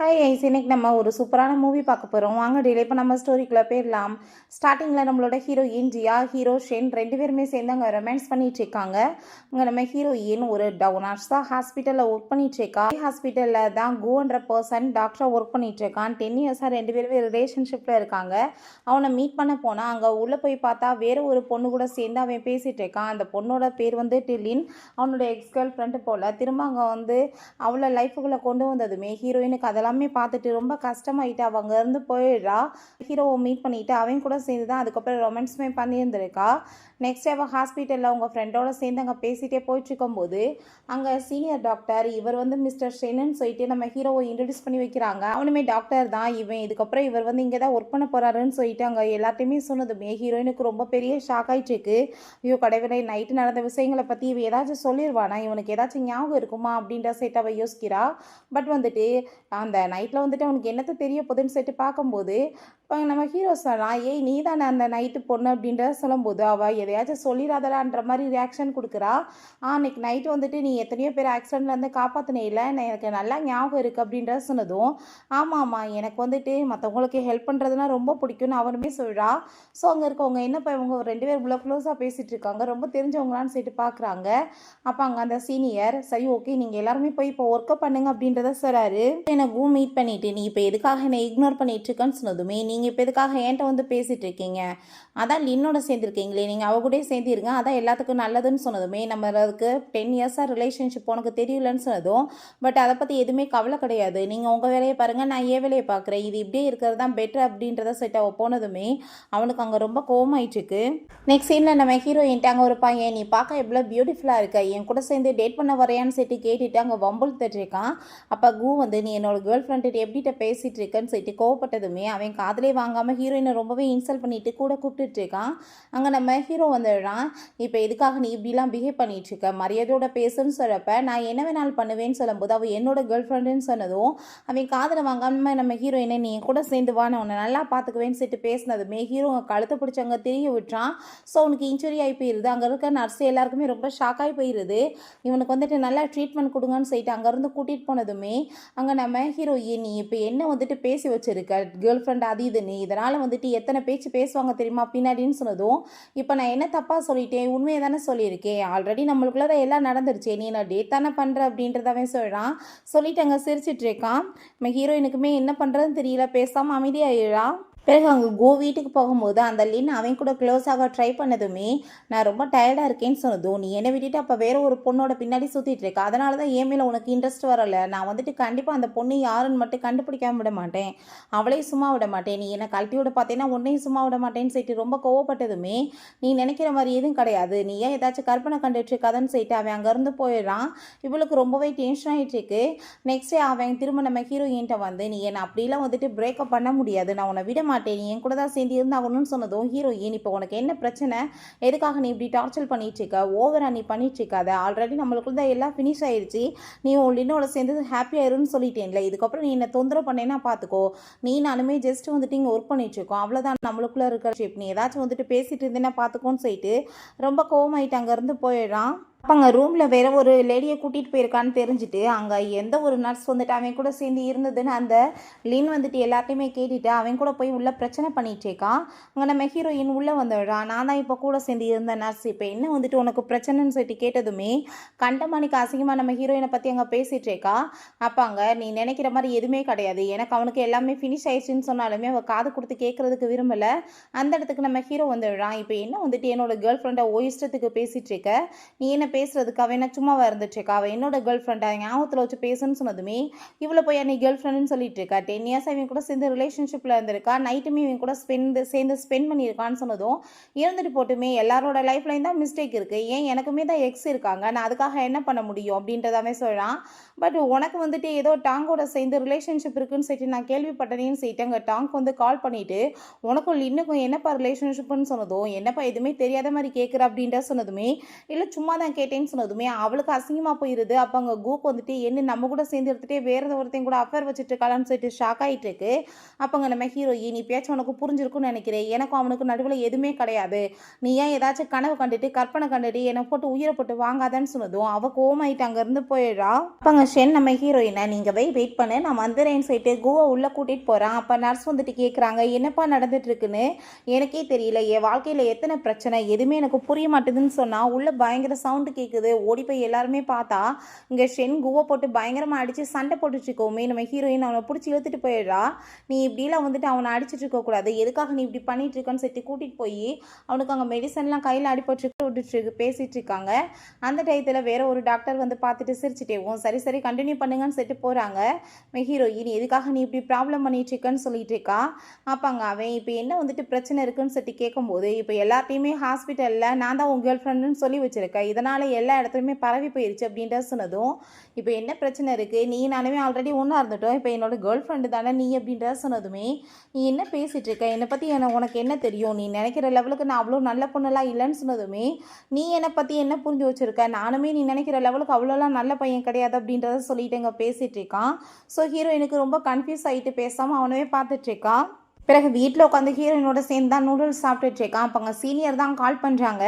Hi ice, இன்னைக்கு நம்ம ஒரு சூப்பரான மூவி பார்க்க போகிறோம். வாங்க டீலே இப்போ நம்ம ஸ்டோரிக்குள்ளே போயிடலாம். ஸ்டார்டிங்கில் நம்மளோட ஹீரோயின் ஜியா, ஹீரோ ஷென் ரெண்டு பேருமே சேர்ந்து அங்கே ரொமான்ஸ் பண்ணிட்டு இருக்காங்க. அங்கே நம்ம ஹீரோயின் ஒரு நர்ஸாக ஹாஸ்பிட்டலில் ஒர்க் பண்ணிட்டு இருக்கா. ஹாஸ்பிட்டலில் தான் கோன்ற பர்சன் டாக்டராக ஒர்க் பண்ணிட்டு இருக்கான். 10 இயர்ஸாக ரெண்டு பேருமே ரிலேஷன்ஷிப்பில் இருக்காங்க. அவனை மீட் பண்ண போனால் அங்கே உள்ளே போய் பார்த்தா வேறு ஒரு பொண்ணு கூட சேர்ந்து அவன் பேசிகிட்டு இருக்கான். அந்த பொண்ணோட பேர் வந்து டில்லின். அவனோட எக்ஸ் கேர்ள் ஃப்ரெண்டு போல். திரும்ப அங்கே வந்து அவளை லைஃபுக்குள்ளே கொண்டு வந்ததுமே ஹீரோயினுக்கு அதெல்லாம் எல்லாமே பார்த்துட்டு ரொம்ப கஷ்டமாயிட்டு அவங்க இருந்து போயிடுறா. ஹீரோவை மீட் பண்ணிட்டு அவன் கூட சேர்ந்து தான் அதுக்கப்புறம் ரொமான்ஸுமே பண்ணியிருந்திருக்கா. நெக்ஸ்ட் அவள் ஹாஸ்பிட்டலில் அவங்க ஃப்ரெண்டோட சேர்ந்து அங்கே பேசிகிட்டே போயிட்டுருக்கும்போது அங்கே சீனியர் டாக்டர் இவர் வந்து மிஸ்டர் ஷென்னு சொல்லிட்டு நம்ம ஹீரோவை இன்ட்ரடியூஸ் பண்ணி வைக்கிறாங்க. அவனுமே டாக்டர் தான் இவன். இதுக்கப்புறம் இவர் வந்து இங்கே தான் ஒர்க் பண்ண போகிறாருன்னு சொல்லிட்டு அங்கே எல்லாத்தையுமே சொன்னதுமே ஹீரோயினுக்கு ரொம்ப பெரிய ஷாக் ஆகிட்டுருக்கு. ஐயோ கடவுளே, நைட்டு நடந்த விஷயங்களை பற்றி இவ ஏதாச்சும் சொல்லிடுவானா, இவனுக்கு ஏதாச்சும் ஞாபகம் இருக்குமா அப்படின்ற சைட் அவள் யோசிக்கிறா. பட் வந்துட்டு அந்த நைட்டில் வந்துட்டு அவனுக்கு என்னத்தை தெரிய போகுதுன்னு சொல்லிட்டு பார்க்கும்போது இப்போ நம்ம ஹீரோ சொன்னா, ஏய் நீ தானே அந்த நைட்டு பொண்ணு அப்படின்றத சொல்லும்போது அவள் எதையாச்சும் சொல்லிடாதலான்ற மாதிரி ரியாக்ஷன் கொடுக்குறா. அன்னைக்கு நைட்டு வந்துட்டு நீ எத்தனையோ பேர் ஆக்சிடென்ட்லேருந்து காப்பாற்றினே இல்லை, எனக்கு நல்லா ஞாபகம் இருக்குது அப்படின்றத சொன்னதும், ஆமாம் எனக்கு வந்துட்டு மற்றவங்களுக்கு ஹெல்ப் பண்ணுறதுனா ரொம்ப பிடிக்கும்னு அவனுமே சொல்கிறா. ஸோ அங்கே இருக்கவங்க என்னப்பா இவங்க ரெண்டு பேர் இவ்வளோ க்ளோஸாக பேசிகிட்டு இருக்காங்க, ரொம்ப தெரிஞ்சவங்களான்னு சொல்லிட்டு பார்க்குறாங்க. அப்போ அங்கே அந்த சீனியர், சரி ஓகே நீங்கள் எல்லாருமே போய் இப்போ ஒர்க்கப் பண்ணுங்க அப்படின்றத சொல்கிறாரு. எனக்கும் மீட் பண்ணிவிட்டு நீ இப்போ எதுக்காக என்னை இக்னோர் பண்ணிட்டு இருக்கேன்னு சொன்னதுமே, நீங்கள் இப்போ எதுக்காக என்கிட்ட வந்து பேசிகிட்டு இருக்கீங்க, அதான் லின்னோட சேர்ந்துருக்கீங்களே, நீங்கள் அவ கூட சேர்ந்துருங்க, அதான் எல்லாத்துக்கும் நல்லதுன்னு சொன்னதுமே, நம்மளுக்கு 10 இயர்ஸாக ரிலேஷன்ஷிப் உனக்கு தெரியலன்னு சொன்னதும், பட் அதை பற்றி எதுவுமே கவலை கிடையாது, நீங்கள் உங்கள் வேலையை பாருங்கள், நான் ஏன் வேலையை பார்க்குறேன், இது இப்படியே இருக்கிறது தான் பெட்டர் அப்படின்றத செட் அவள் போனதுமே அவனுக்கு அங்கே ரொம்ப கோவமாயிட்டுருக்கு. நெக்ஸ்ட் சீனில் நம்ம ஹீரோயின்ட்டு அங்கே ஒரு பையன், நீ பார்க்க எவ்வளோ பியூட்டிஃபுல்லாக இருக்க, என் கூட சேர்ந்து டேட் பண்ண வரையான்னு சொல்லிட்டு கேட்டுட்டு அங்கே வம்புல் தட்டிருக்கான். அப்போ கூ வந்து நீ என்னோட கேர்ள் ஃப்ரெண்டு எப்படிட்ட பேசிகிட்டு இருக்கேன்னு சொல்லிட்டு கோவப்பட்டதுமே அவன் காதலே வாங்காமல் ஹீரோயினை ரொம்பவே இன்சல்ட் பண்ணிட்டு கூட கூப்பிட்டு இருக்கான். அங்கே நம்ம ஹீரோ வந்துடுறான். இப்போ எதுக்காக நீ இப்படிலாம் பிஹேவ் பண்ணிட்டு இருக்க, மரியாதையோட பேசுன்னு சொல்கிறப்ப நான் என்ன வேணாலும் பண்ணுவேன்னு சொல்லும்போது அவள் என்னோட கேர்ள் ஃப்ரெண்டுன்னு சொன்னதும் அவன் காதலை வாங்காமல் நம்ம ஹீரோயினை நீ கூட சேர்ந்து வா, நான் உன்னை நல்லா பார்த்துக்குவேன்னு சொல்லிட்டு பேசினதுமே ஹீரோ கழுத்தை பிடிச்சவங்க தெரிய விட்டுறான். ஸோ அவனுக்கு இன்ஜுரி ஆகி போயிடுது. அங்கே இருக்க நர்ஸ் எல்லாருக்குமே ரொம்ப ஷாக் ஆகி போயிடுது. இவனுக்கு வந்துட்டு நல்லா ட்ரீட்மெண்ட் கொடுங்கன்னு சொல்லிட்டு அங்கேருந்து கூட்டிகிட்டு போனதுமே அங்கே நம்ம ஹீரோயின், நீ இப்போ என்ன வந்துட்டு பேசி வச்சிருக்க கேர்ள் ஃப்ரெண்ட் அது இதுன்னு, இதனால் வந்துட்டு எத்தனை பேச்சு பேசுவாங்க தெரியுமா பின்னாடின்னு சொன்னதும், இப்போ நான் என்ன தப்பாக சொல்லிட்டேன், உண்மையை தானே சொல்லியிருக்கேன், ஆல்ரெடி நம்மளுக்குள்ள தான் எல்லாம் நடந்துருச்சு, நீ நான் டேட் தானே பண்ணுற அப்படின்றதாவே சொல்கிறான். சொல்லிட்டு அங்கே சிரிச்சிட்டு இருக்கான். நம்ம ஹீரோயினுக்குமே என்ன பண்ணுறதுன்னு தெரியல, பேசாமல் அமைதியாகிடா. பிறகு அவங்க கோ வீட்டுக்கு போகும்போது அந்த லின் அவன் கூட க்ளோஸ் ஆக ட்ரை பண்ணதுமே நான் ரொம்ப டயர்டாக இருக்கேன்னு சொன்னதும், நீ என்னை விட்டுட்டு அப்போ வேற ஒரு பொண்ணோட பின்னாடி சுற்றிட்டு இருக்க, அதனால தான் ஏன் மேலே உனக்கு இன்ட்ரெஸ்ட் வரலை, நான் வந்துட்டு கண்டிப்பாக அந்த பொண்ணு யாருன்னு மட்டும் கண்டுபிடிக்காம விட மாட்டேன், அவளையும் சும்மா விட மாட்டேன், நீ என்னை கழட்டியோட பார்த்தேன்னா உன்னையும் சும்மா விட மாட்டேன்னு சொல்லிட்டு ரொம்ப கோவப்பட்டதுமே, நீ நினைக்கிற மாதிரி எதுவும் கிடையாது, நீ ஏன் ஏதாச்சும் கற்பனை கண்டுட்டு இருக்காதுன்னு சொல்லிட்டு அவன் அங்கேருந்து போயிடுறான். இவளுக்கு ரொம்பவே டென்ஷன் ஆகிட்டு இருக்கு. நெக்ஸ்டே அவன் திரும்ப நம்ம ஹீரோயின்ட்ட வந்து, நீ என்னை அப்படிலாம் வந்துட்டு பிரேக்கப் பண்ண முடியாது, நான் உன்னை விட மாட்டேன், நீ என் கூட தான் சேர்ந்து இருந்தாகணும்னு சொன்னதும் ஹீரோயின், இப்போ உனக்கு என்ன பிரச்சனை, எதுக்காக நீ இப்படி டார்ச்சர் பண்ணிட்டு இருக்க, ஓவரா நீ பண்ணிட்டு இருக்காத, ஆல்ரெடி நம்மளுக்குள்ள தான் எல்லாம் ஃபினிஷ் ஆயிடுச்சு, நீ உன் லின்னோட சேர்ந்து ஹாப்பியாயிருன்னு சொல்லிட்டேன்ல, இதுக்கப்புறம் நீ என்ன தொந்தரவு பண்ணேன்னா பார்த்துக்கோ, நீ நானுமே ஜஸ்ட் வந்துட்டு இங்கே ஒர்க் பண்ணிட்டு இருக்கோம், அவ்வளோதான் நம்மளுக்குள்ள இருக்கிற ஷிப், நீ ஏதாச்சும் வந்துட்டு பேசிட்டு இருந்தேன்னா பார்த்துக்கோன்னு சொல்லிட்டு ரொம்ப கோவமாயிட்டு அங்கேருந்து போயிடுறான். அப்போ அங்கே ரூமில் வேற ஒரு லேடியை கூட்டிகிட்டு போயிருக்கான்னு தெரிஞ்சுட்டு அங்கே எந்த ஒரு நர்ஸ் வந்துட்டு அவன் கூட சேர்ந்து இருந்ததுன்னு அந்த லின் வந்துட்டு எல்லாத்தையுமே கேட்டுட்டு அவன் கூட போய் உள்ளே பிரச்சனை பண்ணிகிட்ருக்கான். அங்கே நம்ம ஹீரோயின் உள்ளே வந்துடுறான். நான் தான் இப்போ கூட சேர்ந்து இருந்த நர்ஸ், இப்போ என்ன வந்துட்டு உனக்கு பிரச்சனைன்னு சொல்லிட்டு கேட்டதுமே கண்டமானிக்கு அசிங்கமாக நம்ம ஹீரோயினை பற்றி அங்கே பேசிகிட்ருக்கா. அப்போ அங்கே நீ நினைக்கிற மாதிரி எதுவுமே கிடையாது, எனக்கு அவனுக்கு எல்லாமே ஃபினிஷ் ஆயிடுச்சுன்னு சொன்னாலுமே அவள் காது கொடுத்து கேட்குறதுக்கு விரும்பலை. அந்த இடத்துக்கு நம்ம ஹீரோ வந்துடுறான். இப்போ என்ன வந்துட்டு என்னோட கேர்ள் ஃப்ரெண்டை ஓ இஷ்டத்துக்கு பேசிகிட்டு இருக்க, நீ என்ன பேசுறதுக்கு அவன் என்ன சும்மாவா இருந்துட்டுருக்கா, அவள் என்னோட கேர்ள் ஃப்ரெண்டா ஞாபகத்தில் வச்சு பேசுன்னு சொன்னதுமே இவ்வளோ போய் நீ கேர்ள் ஃப்ரெண்டுன்னு சொல்லிட்டு இருக்கா, 10 இயர்ஸ் இவன் கூட சேர்ந்து ரிலேஷன்ஷிப்பில் இருந்திருக்கா, நைட்டுமே இவன் கூட சேர்ந்து ஸ்பெண்ட் பண்ணியிருக்கான்னு சொன்னதும், இருந்துட்டு போட்டுமே எல்லாரோட லைஃப்லையும் தான் மிஸ்டேக் இருக்குது, ஏன் எனக்குமே தான் எக்ஸ் இருக்காங்க, நான் அதுக்காக என்ன பண்ண முடியும் அப்படின்றதாவே சொல்லலாம். பட் உனக்கு வந்துட்டு ஏதோ டாங்கோட சேர்ந்து ரிலேஷன்ஷிப் இருக்குன்னு சொல்லிட்டு நான் கேள்விப்பட்டேன்னு சொல்லிட்டு அங்கே டாங்க் வந்து கால் பண்ணிவிட்டு உனக்கும் இன்னும் என்னப்பா ரிலேஷன்ஷிப்னு சொன்னதும், என்னப்பா எதுவுமே தெரியாத மாதிரி கேட்குற அப்படின்ற சொன்னதுமே, இல்லை சும்மா தான் கேட்டேன்னு சொன்னதுமே அவளுக்கு அசிங்கமாக போயிடுது. அப்போ அங்கே கூக்கு வந்துட்டு என்ன நம்ம கூட சேர்ந்து எடுத்துகிட்டே வேறு ஒருத்தையும் கூட அஃபேர் வச்சுட்டு இருக்காளான்னு சொல்லிட்டு ஷாக் ஆகிட்டு இருக்கு. அப்போங்க நம்ம ஹீரோயின் நீ பேச்சு உனக்கு புரிஞ்சிருக்குன்னு நினைக்கிறேன். எனக்கும் அவனுக்கு நடுவில் எதுவுமே கிடையாது. நீ ஏன் ஏதாச்சும் கனவு கண்டுட்டு கற்பனை கண்டுட்டு என்னை போட்டு உயிரை போட்டு வாங்காதான்னு சொன்னதும் அவள் கோமாயிட்டு அங்கேருந்து போயிடுறா. அப்போங்க ஷென் நம்ம ஹீரோயினை நீங்கள் வெயிட் பண்ணு நான் வந்துடுறேன்னு சொல்லிட்டு கூவை உள்ளே கூட்டிகிட்டு போகிறான். அப்போ நர்ஸ் வந்துட்டு கேட்குறாங்க என்னப்பா நடந்துட்டு இருக்குன்னு. எனக்கே தெரியல என் வாழ்க்கையில் எத்தனை பிரச்சனை எதுவுமே எனக்கு புரிய மாட்டேதுன்னு சொன்னால் உள்ள பயங்கர சவுண்டு கேட்குது. ஓடி போய் எல்லாருமே பார்த்தா இங்கே ஷென் கூவை போட்டு பயங்கரமாக அடித்து சண்டை போட்டுட்ருக்கோமே. நம்ம ஹீரோயின் அவனை பிடிச்சி இழுத்துட்டு போயிடுறா. நீ இப்படிலாம் வந்துட்டு அவனை அடிச்சிட்டு இருக்கக்கூடாது, எதுக்காக நீ இப்படி பண்ணிட்டு இருக்கன்னு சொல்லிட்டு கூட்டிகிட்டு போய் அவனுக்கு அங்கே மெடிசன்லாம் கையில் அடிப்பட்டு விட்டுட்டு பேசிகிட்டு இருக்காங்க. அந்த டயத்தில் வேற ஒரு டாக்டர் வந்து பார்த்துட்டு சிரிச்சுட்டேவும் சரி சரி கண்டினியூ பண்ணுங்கன்னு சொல்லிட்டு போகிறாங்க. ஹீரோயின் எதுக்காக நீ இப்படி ப்ராப்ளம் பண்ணிட்டு இருக்கன்னு சொல்லிட்டு இருக்கா. அப்பாங்க அவன் இப்போ என்ன வந்துட்டு பிரச்சனை இருக்குன்னு சொல்லிட்டு கேட்கும்போது இப்போ எல்லாத்தையுமே ஹாஸ்பிட்டலில் நான் தான் உன் கேர்ள் ஃப்ரெண்டுன்னு சொல்லி வச்சுருக்கேன், இதனால் எல்லா இடத்துலையுமே பரவி போயிடுச்சு அப்படின்ற சொன்னதும் இப்போ என்ன பிரச்சனை இருக்குது, நீ நானுமே ஆல்ரெடி ஒன்றா இருந்துட்டோம், இப்போ என்னோட கேர்ள் ஃப்ரெண்டு தானே நீ அப்படின்ற சொன்னதுமே நீ என்ன பேசிகிட்டு இருக்க, என்னை பற்றி உனக்கு என்ன தெரியும், நீ நினைக்கிற லெவலுக்கு நான் அவ்வளோ நல்ல பொண்ணுலாம் இல்லைன்னு சொன்னதுமே நீ என்னை பற்றி என்ன புரிஞ்சு வச்சுருக்க, நானுமே நீ நினைக்கிற லெவலுக்கு அவ்வளோலாம் நல்ல பையன் கிடையாது அப்படின்றத சொல்லிட்டு இங்கே பேசிகிட்டு இருக்கான். ஸோ ஹீரோயினுக்கு ரொம்ப கன்ஃபியூஸ் ஆகிட்டு பேசாமல் அவனவே பார்த்துட்ருக்கான். பிறகு வீட்டில் உட்காந்து ஹீரோயினோட சேர்ந்து தான் நூடுல்ஸ் சாப்பிட்டுட்டு இருக்கான். அப்போ அங்கே சீனியர் தான் கால் பண்ணுறாங்க.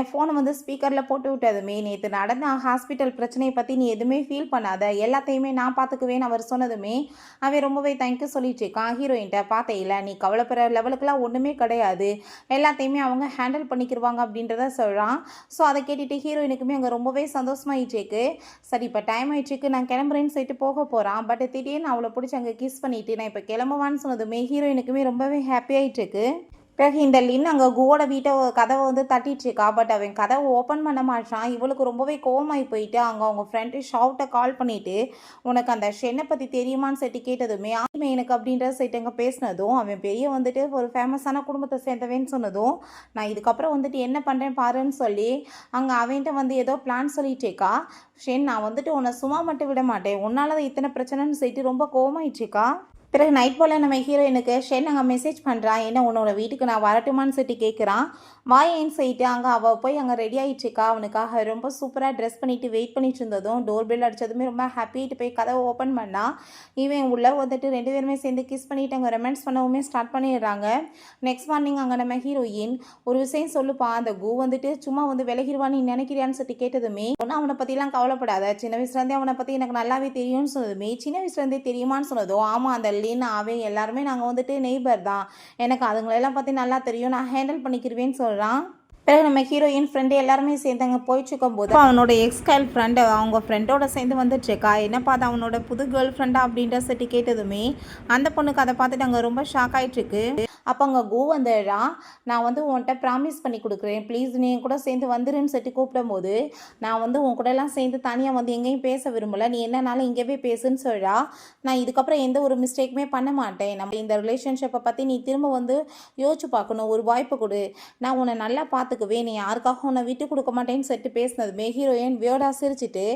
ஃபோனை வந்து ஸ்பீக்கரில் போட்டு விட்டதுமே நேற்று நடந்த ஹாஸ்பிட்டல் பிரச்சனையை பற்றி நீ எதுவுமே ஃபீல் பண்ணாத, எல்லாத்தையுமே நான் பார்த்துக்குவேன்னு அவர் சொன்னதுமே அவன் ரொம்பவே தேங்க்யூ சொல்லிட்டு இருக்கான். ஹீரோயின்ட்ட பார்த்தேயில்ல நீ கவலைப்படுற லெவலுக்குலாம் ஒன்றுமே கிடையாது, எல்லாத்தையுமே அவங்க ஹேண்டில் பண்ணிக்கிடுவாங்க அப்படின்றத சொல்கிறான். ஸோ அதை கேட்டுட்டு ஹீரோயினுக்குமே அங்கே ரொம்பவே சந்தோஷமாயிட்டுருக்கு. சரி இப்போ டைம் ஆயிடுச்சுக்கு நான் கிளம்புறேன்னு சொல்லிட்டு போக போகிறான். பட் திடீர்னு அவளை பிடிச்சி அங்கே கிஸ் பண்ணிவிட்டு நான் இப்போ கிளம்புவான்னு சொன்னதுமே ஹீரோயினுக்குமே ரொம்பவே ஹாப்பி ஆகிட்டுருக்கு. பிறகு இந்த லின் அங்கே குவோட வீட்டை கதவை வந்து தட்டிட்டுருக்கா. பட் அவன் கதவை ஓப்பன் பண்ண மாட்டான். இவளுக்கு ரொம்பவே கோவமாகி போயிட்டு அங்கே அவங்க ஃப்ரெண்டு ஷவுட்டை கால் பண்ணிவிட்டு உனக்கு அந்த ஷென்னை பற்றி தெரியுமான்னு சொல்லிட்டு கேட்டதுமே ஆமே எனக்கு அப்படின்ற சொல்லிட்டு அங்கே பேசினதும் அவன் பெரிய வந்துட்டு ஒரு ஃபேமஸான குடும்பத்தை சேர்ந்தவேன்னு சொன்னதும் நான் இதுக்கப்புறம் வந்துட்டு என்ன பண்ணுறேன் பாருன்னு சொல்லி அங்கே அவன்கிட்ட வந்து ஏதோ பிளான் சொல்லிட்டுருக்கா. ஷென் நான் வந்துட்டு உன்னை சும்மா மட்டும் விட மாட்டேன், உன்னால தான் இத்தனை பிரச்சனைன்னு சொல்லிட்டு ரொம்ப கோவமாயிட்டுருக்கா. பிறகு நைட் போல் நம்ம ஹீரோயினுக்கு ஷென் அங்கே மெசேஜ் பண்ணுறான், என்ன உன்னோட வீட்டுக்கு நான் வரட்டுமான்னு சொல்லிட்டு கேட்குறான். வாயேன்னு சொல்லிட்டு அங்கே அவள் போய் அங்கே ரெடி ஆகிட்டுருக்கா. அவனுக்காக ரொம்ப சூப்பராக ட்ரெஸ் பண்ணிவிட்டு வெயிட் பண்ணிட்டு இருந்ததும் டோர் பெல் அடித்ததுமே ரொம்ப ஹாப்பிட்டு போய் கதவை ஓப்பன் பண்ணால் இவன் உள்ளே வந்துட்டு ரெண்டு பேருமே சேர்ந்து கிஸ் பண்ணிவிட்டு அங்கே ரொமான்ஸ் பண்ணவுமே ஸ்டார்ட் பண்ணிடுறாங்க. நெக்ஸ்ட் மார்னிங் அங்கே நம்ம ஹீரோயின் ஒரு விஷயம் சொல்லுப்பா, அந்த கூ வந்துட்டு சும்மா வந்து விலகிடுவான்னு நீ நினைக்கிறியான்னு சொல்லிட்டு கேட்டதுமே ஒன்றும் அவனை பற்றிலாம் கவலைப்படாத, சின்ன வயசுலேருந்தே அவனை பற்றி எனக்கு நல்லாவே தெரியும்னு சொன்னதுமே சின்ன வயசுலேருந்தே தெரியுமான்னு சொன்னதும் ஆமாம் அந்த லின் அவன் எல்லாருமே நாங்கள் வந்துட்டு நெய்பர் தான், எனக்கு அதுங்களெல்லாம் பற்றி நல்லா தெரியும், நான் ஹேண்டில் பண்ணிக்கிடுவேன்னு சொல்கிறான். பிறகு நம்ம ஹீரோயின் ஃப்ரெண்டு எல்லாருமே சேர்ந்து அங்கே போயிட்டுருக்கும் போது அவனோட எக்ஸ் கேர்ள் ஃப்ரெண்டு அவங்க ஃப்ரெண்டோட சேர்ந்து வந்துட்டுருக்கா. என்னப்பா அது அவனோட புது கேர்ள் ஃப்ரெண்டா அப்படின்ற சொல்லி கேட்டதுமே அந்த பொண்ணுக்கு அதை பார்த்துட்டு அங்கே ரொம்ப ஷாக் ஆகிட்டுருக்கு. அப்போ அங்கே கூ வந்துடுறா, நான் வந்து உன்கிட்ட ப்ராமிஸ் பண்ணி கொடுக்குறேன் ப்ளீஸ் நீ கூட சேர்ந்து வந்துருன்னு சொல்லிட்டு கூப்பிடும் போது நான் வந்து உன் கூடலாம் சேர்ந்து தனியாக வந்து எங்கேயும் பேச விரும்பலை, நீ என்னன்னாலும் இங்கேவே பேசுன்னு சொல்கிறா. நான் இதுக்கப்புறம் எந்த ஒரு மிஸ்டேக்குமே பண்ண மாட்டேன், நம்ம இந்த ரிலேஷன்ஷிப்பை பற்றி நீ திரும்ப வந்து யோசிச்சு பார்க்கணும், ஒரு வாய்ப்பு கொடு, நான் உன்னை நல்லா பார்த்துக்குவேன், நீ யாருக்காக உன்னை விட்டு கொடுக்க மாட்டேன்னு சொல்லிட்டு பேசினதுமே ஹீரோயின் வியோடா சிரிச்சிட்டு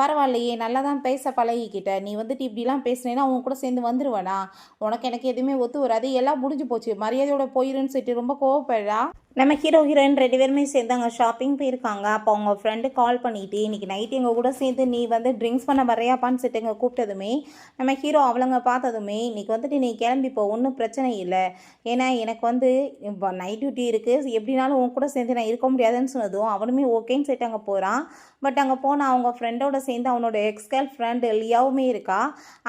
பரவாயில்லையே நல்லா தான் பேச பழகிக்கிட்ட, நீ வந்துட்டு இப்படிலாம் பேசுனேன்னா உன் கூட சேர்ந்து வந்துடுவேனா, உனக்கு எனக்கு எதுவுமே ஒத்து வராது, எல்லாம் முடிஞ்சு போச்சு மரியாதையோட போயிருன்னு சொல்லிட்டு ரொம்ப கோவப்படுறா. நம்ம ஹீரோயின் ரெண்டு பேருமே சேர்ந்து அங்கே ஷாப்பிங் போயிருக்காங்க. அப்போ அவங்க ஃப்ரெண்டு கால் பண்ணிட்டு இன்றைக்கி நைட்டு எங்கள் கூட சேர்ந்து நீ வந்து ட்ரிங்க்ஸ் பண்ண வரையாப்பான்னு சொல்லிட்டு எங்கள் கூப்பிட்டதுமே நம்ம ஹீரோ அவளங்க பார்த்ததுமே இன்றைக்கி வந்துட்டு நீ கிளம்பிப்போ ஒன்றும் பிரச்சனை இல்லை, ஏன்னா எனக்கு வந்து இப்போ நைட் டியூட்டி இருக்குது, எப்படினாலும் உன் கூட சேர்ந்து நான் இருக்க முடியாதுன்னு சொன்னதும் அவனுமே ஓகேன்னு சொல்லிட்டு அங்கே போகிறான். பட் அங்கே போனால் அவங்க ஃப்ரெண்டோட சேர்ந்து அவனோட எக்ஸ்கேர்ள் ஃப்ரெண்டு லியாவுமே இருக்கா.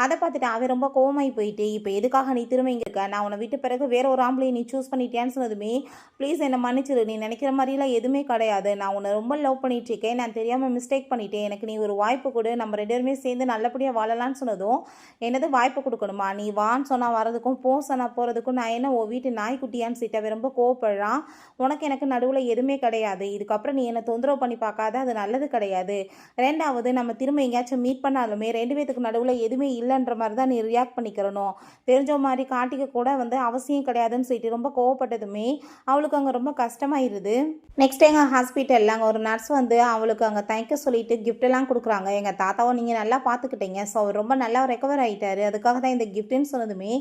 அதை பார்த்துட்டு அவன் ரொம்ப கோவமாகி போயிட்டு இப்போ எதுக்காக நீ திரும்ப இங்கே இருக்க, நான் உன்னை விட்டு பிறகு வேற ஒரு ஆம்பளையை நீ சூஸ் பண்ணிட்டியான்னு சொன்னதுமே ப்ளீஸ் என்னை மன்னிச்சிரு, நீ நினைக்கிற மாதிரிலாம் எதுவுமே கிடையாது, நான் உன்னை ரொம்ப லவ் பண்ணிட்டு இருக்கேன், நான் தெரியாமல் மிஸ்டேக் பண்ணிட்டேன், எனக்கு நீ ஒரு வாய்ப்பு கொடு, நம்ம ரெண்டு பேருமே சேர்ந்து நல்லபடியாக வாழலான்னு சொன்னதும் என்னது வாய்ப்பு கொடுக்கணுமா, நீ வான்னு சொன்னால் வரதுக்கும் போ சொன்னால் போகிறதுக்கும் நான் என்ன உன் வீட்டு நாய்க்குட்டியான்னு சொல்லிட்டு ரொம்ப கோவப்படுறான். உனக்கு எனக்கு நடுவில் எதுவுமே கிடையாது, இதுக்கப்புறம் நீ என்னை தொந்தரவு பண்ணி பார்க்காத, அது நல்லது கிடையாது, ரெண்டாவது நம்ம திரும்ப எங்கேயாச்சும் மீட் பண்ணாலுமே ரெண்டு பேத்துக்கு நடுவில் எதுவுமே இல்லைன்ற மாதிரி தான் நீ ரியாக்ட் பண்ணிக்கிறணும், தெரிஞ்ச மாதிரி காட்டிக்க கூட வந்து அவசியம் கிடையாதுன்னு சொல்லிட்டு ரொம்ப கோவப்பட்டதுமே அவளுக்கு அங்கே ரொம்ப கஷ்டமாயிருது. நெக்ஸ்ட் எங்கள் ஹாஸ்பிட்டலில் அங்கே ஒரு நர்ஸ் வந்து அவளுக்கு அங்கே தேங்க்யூ சொல்லிட்டு கிஃப்டெல்லாம் கொடுக்குறாங்க. எங்கள் தாத்தாவை நீங்கள் நல்லா பார்த்துக்கிட்டீங்க, ஸோ அவர் ரொம்ப நல்லா ரெக்கவர் ஆகிட்டாரு, அதுக்காக தான் இந்த கிஃப்ட்டுன்னு சொன்னதுமே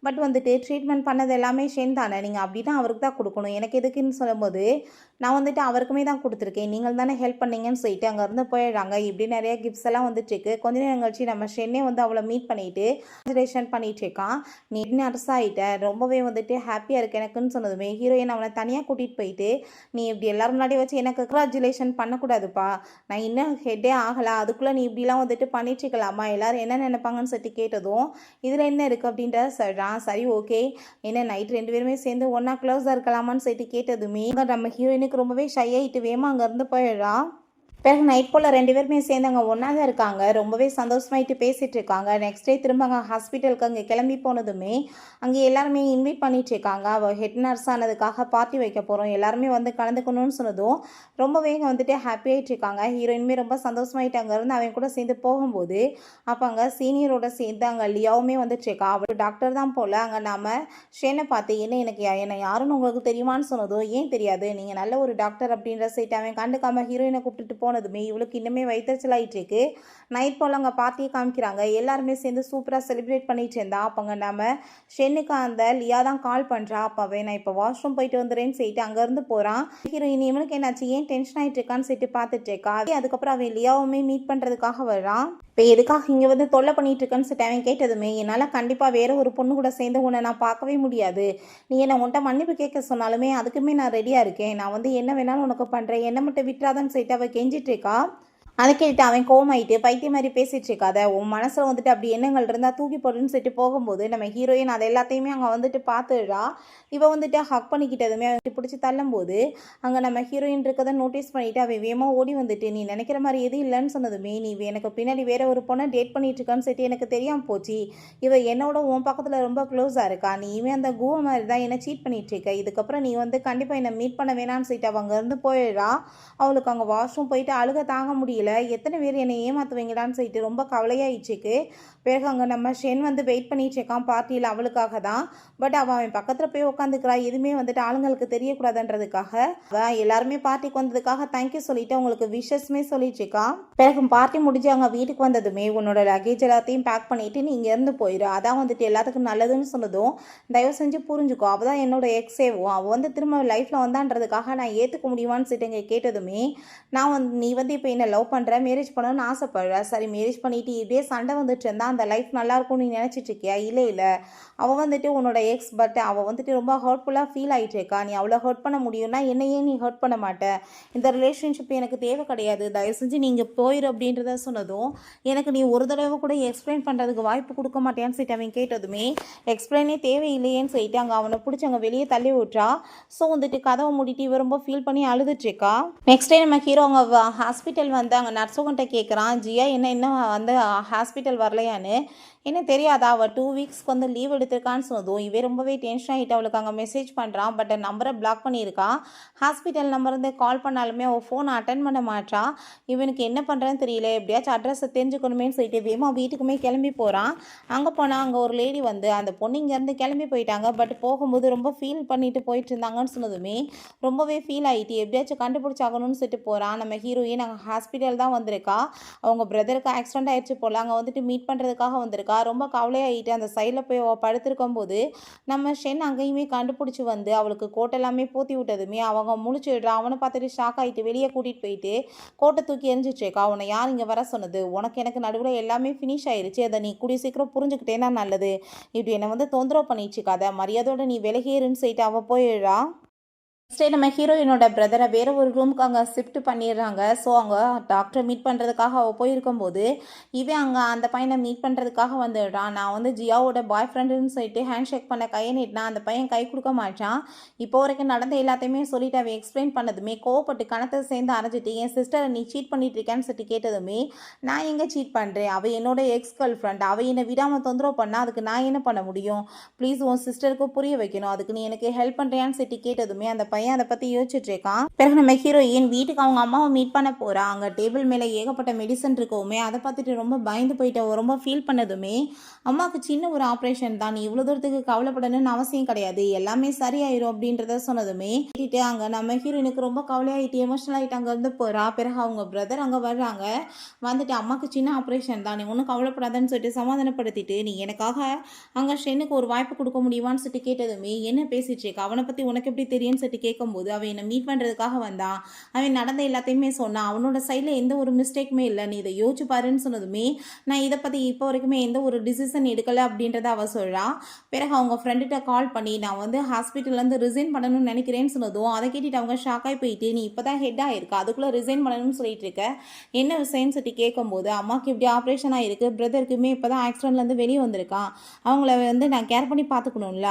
பட் வந்துட்டு ட்ரீட்மெண்ட் பண்ணது எல்லாமே ஷென் தானே, நீங்கள் அப்படி தான் அவருக்கு தான் கொடுக்கணும், எனக்கு எதுக்குன்னு சொல்லும்போது நான் வந்துட்டு அவருக்குமே தான் கொடுத்துருக்கேன், நீங்கள் தானே ஹெல்ப் பண்ணீங்கன்னு சொல்லிட்டு அங்கேருந்து போயிடுறாங்க. இப்படி நிறைய கிஃப்ட்ஸ் எல்லாம் வந்துட்டுருக்கு. கொஞ்ச நேரம் கழிச்சு நம்ம ஷென்னே வந்து அவளை மீட் பண்ணிட்டு கங்க்ராச்சுலேஷன் பண்ணிட்டு இருக்கான். நீ என்ன அரசாயிட்ட, ரொம்பவே வந்துட்டு ஹாப்பியாக இருக்கு எனக்குன்னு சொன்னதுமே ஹீரோயின் அவனை தனியாக கூட்டிகிட்டு போயிட்டு, நீ இப்படி எல்லாரும் முன்னாடி வச்சு எனக்கு கங்க்ராச்சுலேஷன் பண்ணக்கூடாதுப்பா, நான் இன்னும் ஹெட்டே ஆகலை, அதுக்குள்ளே நீ இப்படிலாம் வந்துட்டு பண்ணிட்டு இருக்கலாமா, எல்லாரும் என்ன நினைப்பாங்கன்னு சொல்லிட்டு கேட்டதும் இதில் என்ன இருக்குது அப்படின்ற சொல்கிறான். சரி ஓகே, என்ன நைட் 2 பேருமே சேர்ந்து ஒன்றா க்ளோஸாக இருக்கலாமான்னு சொல்லிட்டு கேட்டதுமே நம்ம ஹீரோயினுக்கு ரொம்பவே ஷை ஆகிட்டு வேமா அங்கேருந்து போயிடுறா. பிறகு நைட் போல் 2 பேருமே சேர்ந்து அங்கே ஒன்றா தான் இருக்காங்க. ரொம்பவே சந்தோஷமாயிட்டு பேசிகிட்டு இருக்காங்க. நெக்ஸ்ட் டே திரும்ப அங்கே ஹாஸ்பிட்டலுக்கு அங்கே கிளம்பி போனதுமே அங்கே எல்லாருமே இன்வைட் பண்ணிட்டு இருக்காங்க. அவள் ஹெட் நர்ஸ் ஆனதுக்காக பார்ட்டி வைக்க போகிறோம், எல்லாருமே வந்து கலந்துக்கணும்னு சொன்னதும் ரொம்பவே வந்துட்டு ஹாப்பி ஆகிட்டு இருக்காங்க. ஹீரோயினுமே ரொம்ப சந்தோஷமாயிட்டு அங்கேருந்து அவன் கூட சேர்ந்து போகும்போது அப்போ அங்கே சீனியரோட சேர்ந்து அங்கே லியாவுமே வந்துட்டு இருக்கா. அவள் டாக்டர் தான் போல். அங்கே நாம் ஷேனை பார்த்து என்னை யாருன்னு உங்களுக்கு தெரியுமான்னு சொன்னதும் ஏன் தெரியாது, நீங்கள் நல்ல ஒரு டாக்டர் அப்படின்ற சைட்டு அவன் கண்டுக்காம ஹீரோயினை கூப்பிட்டுட்டு போனதுமே இவளுக்கு இன்னுமே வயிற்றுச்சல் ஆகிட்டு இருக்கு. நைட் போல் அங்கே பார்ட்டியை காமிக்கிறாங்க. எல்லாருமே சேர்ந்து சூப்பராக செலிப்ரேட் பண்ணிட்டு இருந்தா. அப்போங்க நம்ம ஷென்னுக்கு அந்த லியா தான் கால் பண்ணுறா. அப்போவே நான் இப்போ வாஷ்ரூம் போயிட்டு வந்துடுறேன்னு சொல்லிட்டு அங்கேருந்து போகிறான். ஹீரோயின் இவனுக்கு என்னாச்சு, ஏன் டென்ஷன் ஆகிட்டு இருக்கான்னு சொல்லிட்டு பார்த்துட்டு இருக்கா. அதுக்கப்புறம் அவன் லியாவுமே மீட் பண்ணுறதுக்காக வர்றான். இப்போ எதுக்காக இங்கே வந்து தொல்லை பண்ணிட்டு இருக்கேன்னு சொல்லிட்டு அவன் கேட்டதுமே என்னால் கண்டிப்பாக வேறு ஒரு பொண்ணு கூட சேர்ந்து உன்னை நான் பார்க்கவே முடியாது, நீ என்னை உன்ட்ட மன்னிப்பு கேட்க சொன்னாலுமே அதுக்குமே நான் ரெடியாக இருக்கேன், நான் வந்து என்ன வேணாலும் உனக்கு பண்ணுறேன், என்ன மட்டும் விட்டுறாதான்னு சொல்லிட்டு அவள் கெஞ்சிட்டு இருக்கா. அதை கேட்டு அவன் கோமாயிட்டு பைத்தியம் மாதிரி பேசிட்டு இருக்காத, உன் மனசில் வந்துட்டு அப்படி எண்ணங்கள் இருந்தால் தூக்கி போடுன்னு சொல்லிட்டு போகும்போது நம்ம ஹீரோயின் அதை எல்லாத்தையுமே அங்கே வந்துட்டு பார்த்துடுறா. இவன் வந்துட்டு ஹக் பண்ணிக்கிட்டதுமே அவன் பிடிச்சி தள்ளும்போது அங்கே நம்ம ஹீரோயின் இருக்கதை நோட்டீஸ் பண்ணிவிட்டு அவன் வேகமாக ஓடி வந்துட்டு நீ நினைக்கிற மாதிரி எதுவும் இல்லைன்னு சொன்னதுமே நீ எனக்கு பின்னாடி வேற ஒரு பொண்ணை டேட் பண்ணிட்டு இருக்கான்னு சொல்லிட்டு எனக்கு தெரியாமல் போச்சு, இவன் என்னோட உன் பக்கத்தில் ரொம்ப க்ளோஸாக இருக்கா, நீ இவன் அந்த கூவ மாதிரி தான் என்னை சீட் பண்ணிட்டு இருக்க, இதுக்கப்புறம் நீ வந்து கண்டிப்பாக என்னை மீட் பண்ண வேணான்னு சொல்லிட்டு அவங்க இருந்து போயிடுறா. அவளுக்கு அங்கே வாஷ்ரூம் போயிட்டு அழுக தாங்க முடியல, எத்தனை பேர் என்னை ஏமாற்றுவீங்களான்னு சொல்லிட்டு ரொம்ப கவலையாயிடுச்சுக்கு. பிறகு அங்கே நம்ம ஷென் வந்து வெயிட் பண்ணிட்டு இருக்கான் பார்ட்டியில் அவளுக்காக தான். பட் அவன் பக்கத்தில் போய் உட்காந்துக்கிறா, எதுவுமே வந்துட்டு ஆளுங்களுக்கு தெரியக்கூடாதுன்றதுக்காக. அவன் எல்லாருமே பார்ட்டிக்கு வந்ததுக்காக தேங்க்யூ சொல்லிட்டு அவங்களுக்கு விஷஸ்மே சொல்லிட்டு இருக்கான். பிறகு பார்ட்டி முடிஞ்சு அங்கே வீட்டுக்கு வந்ததுமே உன்னோட லக்கேஜ் எல்லாத்தையும் பேக் பண்ணிட்டு நீ இங்கேருந்து போயிடு, அதான் வந்துட்டு எல்லாத்துக்கும் நல்லதுன்னு சொன்னதும் தயவு செஞ்சு புரிஞ்சுக்கோ, அவள் தான் என்னோட எக்ஸேவும், அவள் வந்து திரும்ப லைஃப்பில் வந்தான்றதுக்காக நான் ஏற்றுக்க முடியுமான்னு சொல்லிட்டு இங்கே கேட்டதுமே நான் வந்து நீ வந்து இப்போ என்ன லவ் பண்ணுற, மேரேஜ் பண்ணணும்னு ஆசைப்படுற, சரி மேரேஜ் பண்ணிட்டு இப்படியே சண்டை வந்துட்டு இருந்தா அந்த லைஃப் நல்லாயிருக்கும்னு நீ நினச்சிட்டு இருக்கியா, இல்லை அவள் வந்துட்டு உன்னோட எக்ஸ், பட் அவள் வந்துட்டு ரொம்ப ஹர்ட்ஃபுல்லாக ஃபீல் ஆகிட்டு இருக்கா, நீ அவ்வளோ ஹர்ட் பண்ண முடியும்னா என்னையே நீ ஹர்ட் பண்ண மாட்டேன், இந்த ரிலேஷன்ஷிப் எனக்கு தேவை கிடையாது, தயவு செஞ்சு நீங்கள் போயிரு அப்படின்றத சொன்னதும் எனக்கு நீ ஒரு தடவை கூட எக்ஸ்பிளைன் பண்ணுறதுக்கு வாய்ப்பு கொடுக்க மாட்டேன்னு சொல்லிட்டு அவன் கேட்டதுமே எக்ஸ்பிளைனே தேவையில்லையேன்னு சொல்லிட்டு அங்கே அவனை பிடிச்சி அங்கே வெளியே தள்ளி விட்றா. ஸோ வந்துட்டு கதவை மூடிட்டு இவ ரொம்ப ஃபீல் பண்ணி அழுதுட்ருக்கா. நெக்ஸ்ட் டே நம்ம ஹீரோ அங்கே ஹாஸ்பிட்டல் வந்து அங்கே நர்ஸுகிட்ட கேட்குறான், ஜியா என்ன இன்னும் வந்து ஹாஸ்பிட்டல் வரலையான்னு. என்ன தெரியாதா, அவள் 2 வீக்ஸ்க்கு வந்து லீவ் எடுத்திருக்கான்னு சொன்னதும் இவன் ரொம்பவே டென்ஷன் ஆகிட்டு அவளுக்கு அங்கே மெசேஜ் பண்ணுறான். பட் நம்பரை பிளாக் பண்ணியிருக்கான். ஹாஸ்பிட்டல் நம்பர்ந்து கால் பண்ணாலுமே அவள் ஃபோனை அட்டன் பண்ண மாட்டான். இவனுக்கு என்ன பண்ணுறேன்னு தெரியல, எப்படியாச்சும் அட்ரஸை தெரிஞ்சுக்கணுமேனு சொல்லிட்டு வேகமாக வீட்டுக்குமே கிளம்பி போகிறான். அங்கே போனால் அங்கே ஒரு லேடி வந்து அந்த பொண்ணு இங்கேருந்து கிளம்பி போயிட்டாங்க, பட் போகும்போது ரொம்ப ஃபீல் பண்ணிட்டு போயிட்டு இருந்தாங்கன்னு சொன்னதுமே ரொம்பவே ஃபீல் ஆகிட்டு எப்படியாச்சும் கண்டுபிடிச்சாகணும்னு சொல்லிட்டு போகிறான். நம்ம ஹீரோயின் அங்கே ஹாஸ்பிட்டல் தான் வந்திருக்கா. அவங்க பிரதருக்கு ஆக்சிடென்ட் ஆகிடுச்சு போல், அங்கே வந்துட்டு மீட் பண்ணுறதுக்காக வந்திருக்கா. ரொம்ப கவலையாகிட்டு அந்த சைடில் போய் படுத்திருக்கும் போது நம்ம ஷென் அங்கேயுமே கண்டுபிடிச்சி வந்து அவளுக்கு கோட்டெல்லாமே போத்தி விட்டதுமே அவங்க முழிச்சுடுறா. அவனை பார்த்துட்டு ஷாக் ஆகிட்டு வெளியே கூட்டிகிட்டு போயிட்டு கோட்டை தூக்கி எரிஞ்சிட்ருக்கா. உன்னை யார் இங்கே வர சொன்னது, உனக்கு எனக்கு நடுவில் எல்லாமே ஃபினிஷ் ஆயிடுச்சு, அதை நீ கூடிய சீக்கிரம் புரிஞ்சுக்கிட்டேன்னா நல்லது, இப்படி என்னை வந்து தொந்தரவு பண்ணிச்சுக்காத, மரியாதையோட நீ விலகேறுன்னு சொல்லிட்டு அவள் போயிடுறா. நெக்ஸ்ட் டே நம்ம ஹீரோயினோட பிரதரை வேறு ஒரு ரூமுக்கு அங்கே ஷிஃப்ட் பண்ணிடுறாங்க. ஸோ அவங்க டாக்டரை மீட் பண்ணுறதுக்காக அவள் போயிருக்கும்போது இவன் அங்கே அந்த பையனை மீட் பண்ணுறதுக்காக வந்துடுறான். நான் வந்து ஜியாவோட பாய் ஃப்ரெண்டுன்னு சொல்லிட்டு ஹேண்ட் ஷேக் பண்ண கையை நீட்டினா அந்த பையன் கை கொடுக்க மாட்டான். இப்போ வரைக்கும் நடந்த எல்லாத்தையுமே சொல்லிட்டு அவன் எக்ஸ்பிளைன் பண்ணதுமே கோவப்பட்டு கணத்தை சேர்ந்து அரைஞ்சிட்டு என் சிஸ்டரை நீ சீட் பண்ணிட்டு இருக்கேன்னு சொல்லிட்டு கேட்டதுமே நான் எங்கே சீட் பண்ணுறேன், அவள் என்னோட எக்ஸ் கேர்ள் ஃப்ரெண்ட், அவள் என்னை விடாமல் தொந்தரவு பண்ணால் அதுக்கு நான் என்ன பண்ண முடியும், ப்ளீஸ் உன் சிஸ்டருக்கு புரிய வைக்கணும், அதுக்கு நீ எனக்கு ஹெல்ப் பண்ணுறியான்னு சொல்லிட்டு கேட்டதுமே அந்த பையன் அதை பற்றி யோசிச்சுட்டு இருக்கான். பிறகு நம்ம ஹீரோயின் வீட்டுக்கு அவங்க அம்மாவை மீட் பண்ண போகிறா. அங்கே டேபிள் மேலே ஏகப்பட்ட மெடிசன் இருக்கவுமே அதை பார்த்துட்டு ரொம்ப பயந்து போயிட்ட, ரொம்ப ஃபீல் பண்ணதுமே, அம்மாவுக்கு சின்ன ஒரு ஆப்ரேஷன் தான், நீ இவ்வளோ தூரத்துக்கு கவலைப்படணும்னு அவசியம் கிடையாது, எல்லாமே சரியாயிரும் அப்படின்றத சொன்னதுமே கேட்டுட்டு அங்கே நம்ம ஹீரோயினுக்கு ரொம்ப கவலையாயிட்டு எமோஷனல் ஆகிட்டு அங்கேருந்து போகிறா. பிறகு அவங்க பிரதர் அங்கே வர்றாங்க. வந்துட்டு அம்மாவுக்கு சின்ன ஆப்ரேஷன் தான், நீ ஒன்றும் கவலைப்படாதன்னு சொல்லிட்டு சமாதானப்படுத்திட்டு, நீ எனக்காக அங்கே ஷென்னுக்கு ஒரு வாய்ப்பு கொடுக்க முடியுமான்னு சொல்லிட்டு கேட்டதுமே, என்ன பேசிட்டு இருக்க, அவனை பற்றி உனக்கு எப்படி தெரியும்னு சொல்லிட்டு கேட்கும்போது, அவன் என்னை மீட் பண்ணுறதுக்காக வந்தான், அவன் நடந்த எல்லாத்தையுமே சொன்னான், அவனோட சைடில் எந்த ஒரு மிஸ்டேக்குமே இல்லை, நீ இதை யோசிச்சு பாருன்னு சொன்னதுமே, நான் இதை பற்றி இப்போ வரைக்குமே எந்த ஒரு டிசிஷன் எடுக்கலை அப்படின்றத அவள் சொல்கிறா. பிறகு அவங்க ஃப்ரெண்டுகிட்ட கால் பண்ணி, நான் வந்து ஹாஸ்பிட்டல்லேருந்து ரிசைன் பண்ணணும்னு நினைக்கிறேன்னு சொன்னதும் அதை கேட்டுட்டு அவங்க ஷாக்காகி போயிட்டு, நீ இப்போ தான் ஹெட் ஆகிருக்கா, அதுக்குள்ளே ரிசைன் பண்ணணும்னு சொல்லிட்டு இருக்க, என்ன விஷயம்னு சொல்லி கேட்கும்போது, அம்மாவுக்கு இப்படி ஆப்ரேஷன் ஆகிருக்கு, பிரதருக்குமே இப்போ தான் ஆக்சிடென்ட்லேருந்து வெளியே வந்திருக்கான், அவங்கள வந்து நான் கேர் பண்ணி பார்த்துக்கணும்ல,